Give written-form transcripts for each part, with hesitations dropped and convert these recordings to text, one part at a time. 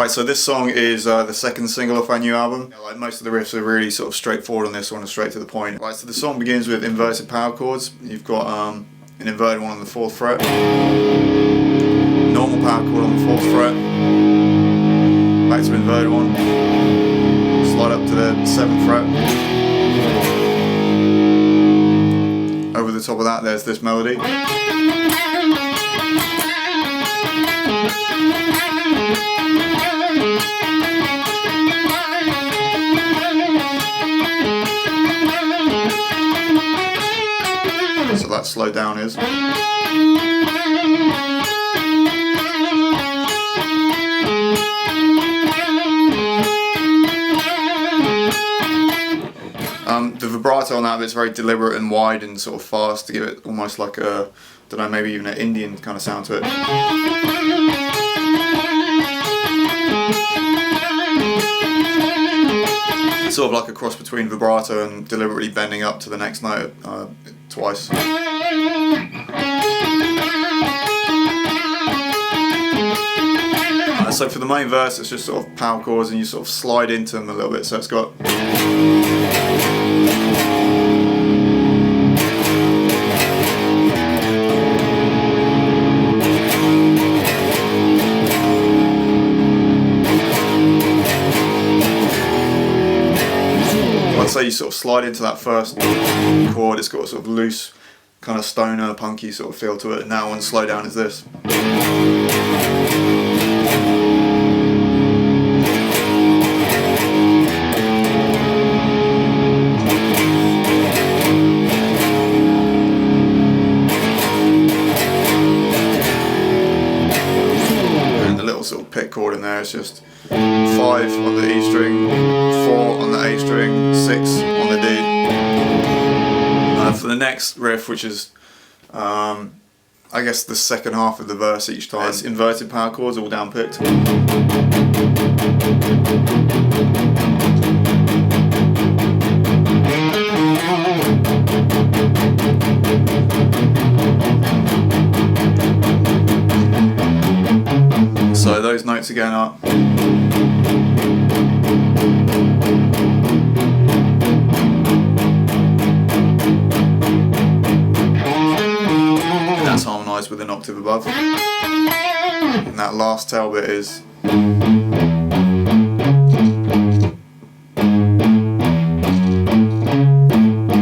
Right, so this song is the second single off our new album. Like most of the riffs are really sort of straightforward on this one and straight to the point. Right, so the song begins with inverted power chords. You've got an inverted one on the 4th fret, normal power chord on the 4th fret, back to inverted one, slide up to the 7th fret. Over the top of that there's this melody. So that slow down is. The vibrato on that bit's very deliberate and wide and sort of fast to give it almost like a, I don't know, maybe even an Indian kind of sound to it. It's sort of like a cross between vibrato and deliberately bending up to the next note twice. So for the main verse it's just sort of power chords and you sort of slide into them a little bit, so it's got so you sort of slide into that first chord, it's got a sort of loose, kind of stoner, punky sort of feel to it, and now one slow down is this. And the little sort of pick chord in there is just 5 on the E string, 4 on the A string, 6 on the D. For the next riff, which is I guess the second half of the verse each time, it's inverted power chords all down picked. So those notes again are. And that's harmonised with an octave above. And that last tail bit is.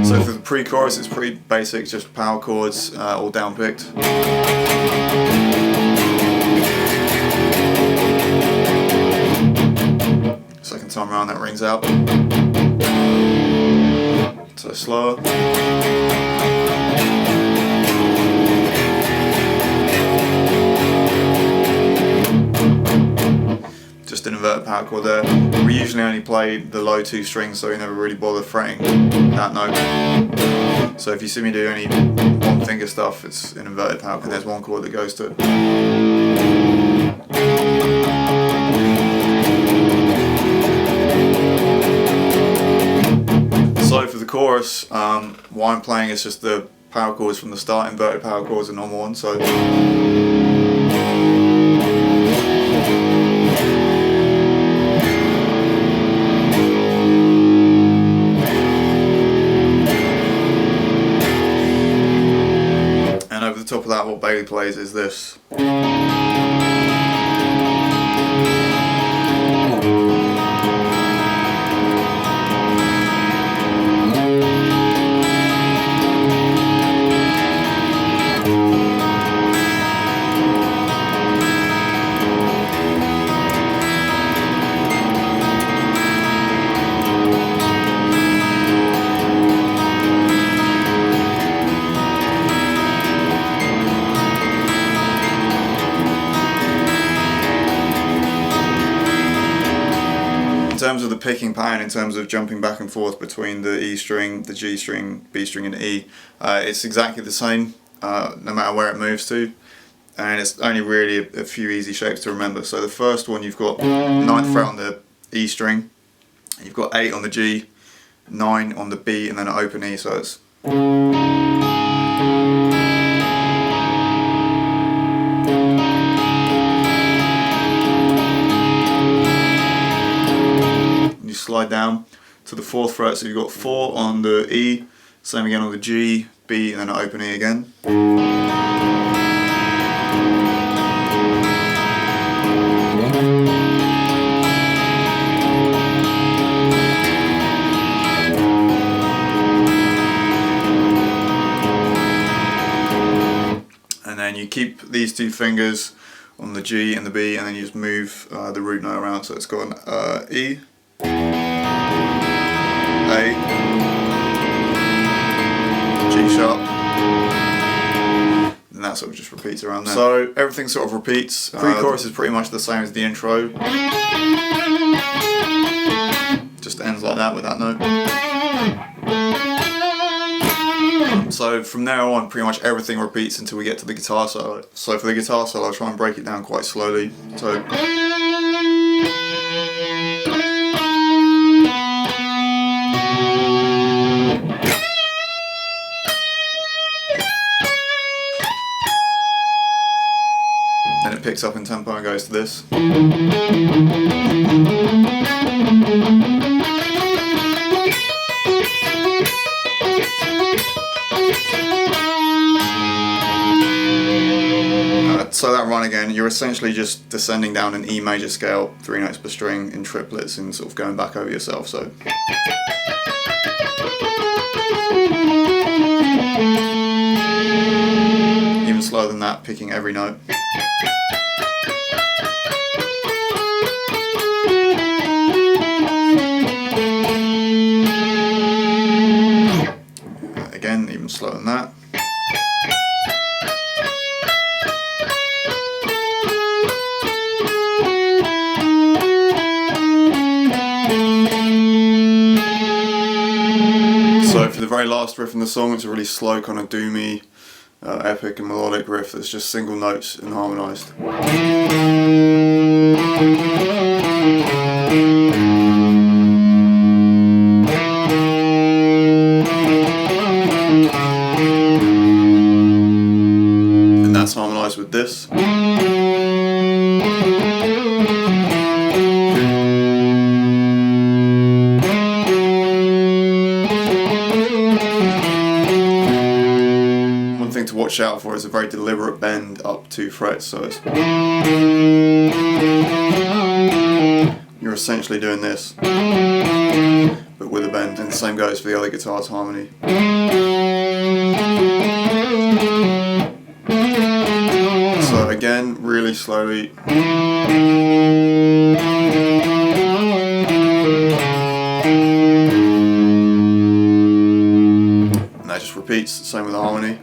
So for the pre-chorus it's pretty basic, just power chords, all down picked. Second time around that rings out. So slower. Just an inverted power chord there. We usually only play the low 2 strings, so we never really bother fretting that note. So if you see me do any one finger stuff, it's an inverted power chord. There's one chord that goes to it. So for the chorus, what I'm playing is just the power chords from the start, inverted power chords, a normal one. So. And over the top of that, what Bailey plays is this. In terms of the picking pattern, in terms of jumping back and forth between the E string, the G string, B string and E, it's exactly the same no matter where it moves to, and it's only really a few easy shapes to remember. So the first one, you've got 9th fret on the E string, you've got 8 on the G, 9 on the B and then an open E, so it's slide down to the 4th fret. So you've got 4 on the E, same again on the G, B, and then an open E again. And then you keep these 2 fingers on the G and the B, and then you just move the root note around. So it's got an E, A, G sharp, and that sort of just repeats around there. So everything sort of repeats. Pre-chorus is pretty much the same as the intro. Just ends like that with that note. So from there on, pretty much everything repeats until we get to the guitar solo. So for the guitar solo, I'll try and break it down quite slowly. So then it picks up in tempo and goes to this. So that run again, you're essentially just descending down an E major scale, 3 notes per string in triplets and sort of going back over yourself. So even slower than that, picking every note. Again, even slower than that. So for the very last riff in the song, it's a really slow, kind of doomy, epic and melodic riff that's just single notes and harmonised. And that's harmonised with this. To watch out for is a very deliberate bend up 2 frets, so it's you're essentially doing this but with a bend, and the same goes for the other guitar's harmony. So again, really slowly. And that just repeats, same with the harmony.